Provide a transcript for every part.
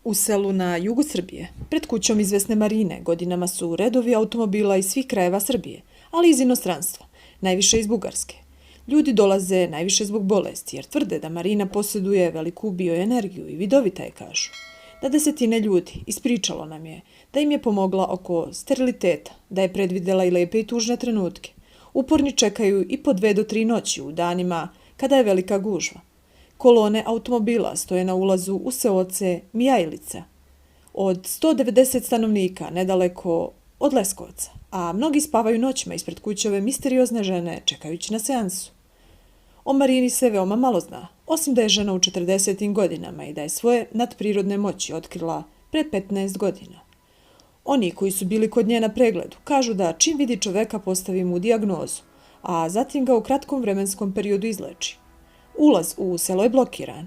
U selu na jugu Srbije, pred kućom izvesne Marine, godinama su redovi automobila iz svih krajeva Srbije, ali i iz inostranstva, najviše iz Bugarske. Ljudi dolaze najviše zbog bolesti, jer tvrde da Marina posjeduje veliku bioenergiju i vidovita je, kažu. Na desetine ljudi ispričalo nam je da im je pomogla oko steriliteta, da je predvidela i lepe i tužne trenutke. Uporni čekaju i po 2 do 3 noći u danima kada je velika gužva. Kolone automobila stoje na ulazu u seoce Mijajlica, od 190 stanovnika nedaleko od Leskovca, a mnogi spavaju noćima ispred kuće ove misteriozne žene čekajući na seansu. O Marini se veoma malo zna, osim da je žena u 40. godinama i da je svoje nadprirodne moći otkrila pre 15 godina. Oni koji su bili kod nje na pregledu kažu da čim vidi čoveka postavi mu dijagnozu, a zatim ga u kratkom vremenskom periodu izleči. Ulaz u selo je blokiran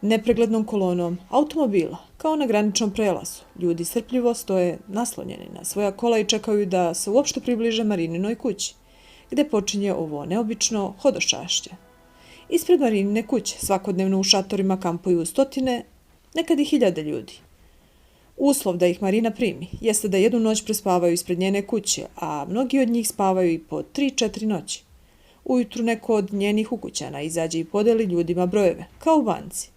nepreglednom kolonom automobila, kao na graničnom prelazu. Ljudi strpljivo stoje naslonjeni na svoja kola i čekaju da se uopšte približe Marininoj kući, gde počinje ovo neobično hodočašće. Ispred Marinine kuće svakodnevno u šatorima kampuju stotine, nekad i hiljade ljudi. Uslov da ih Marina primi jeste da jednu noć prespavaju ispred njene kuće, a mnogi od njih spavaju i po 3-4 noći. Ujutru neko od njenih ukućana izađe i podeli ljudima brojeve, kao u banci.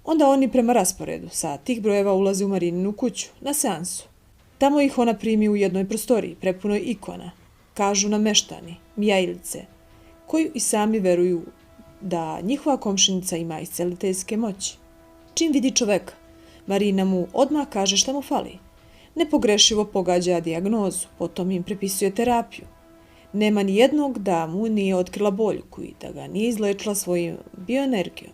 Onda oni prema rasporedu sa tih brojeva ulaze u Marininu kuću, na seansu. Tamo ih ona primi u jednoj prostoriji, prepunoj ikona, kažu nam meštani, Mijajlice, koji i sami veruju da njihova komšinica ima isceliteljske moći. Čim vidi čoveka, Marina mu odmah kaže šta mu fali. Nepogrešivo pogađa dijagnozu, potom im prepisuje terapiju. Nema ni jednog da mu nije otkrila boljku i da ga nije izlečila svojim bioenergijom.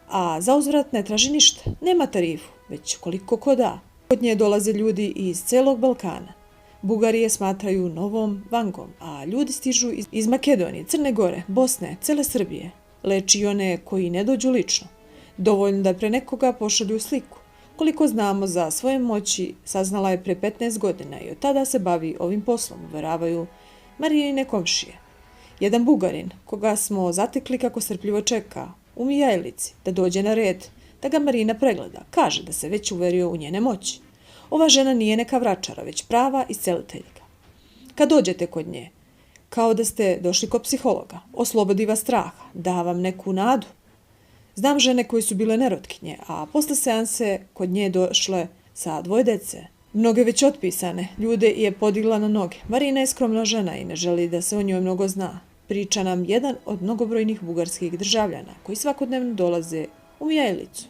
A za uzvrat ne traži ništa, nema tarifu, već koliko ko da. Kod nje dolaze ljudi iz celog Balkana. Bugari je smatraju novom Vangom, a ljudi stižu iz Makedonije, Crne Gore, Bosne, cele Srbije. Leči i one koji ne dođu lično. Dovoljno da pre nekoga pošalju sliku. Koliko znamo za svoje moći, saznala je pre 15 godina i od tada se bavi ovim poslom, uveravaju Marinine komšije. Jedan Bugarin, koga smo zatekli kako strpljivo čeka u Mijajlici da dođe na red, da ga Marina pregleda, kaže da se već uverio u njene moći. Ova žena nije neka vračara, već prava isceliteljka. Kad dođete kod nje, kao da ste došli kod psihologa, oslobodi vas straha, da vam neku nadu. Znam žene koje su bile nerotkinje, a posle seanse kod nje došle sa 2 dece. Mnoge već otpisane, ljude je podigla na noge. Marina je skromna žena i ne želi da se o njoj mnogo zna. Priča nam jedan od mnogobrojnih bugarskih državljana koji svakodnevno dolaze u Mijajlicu.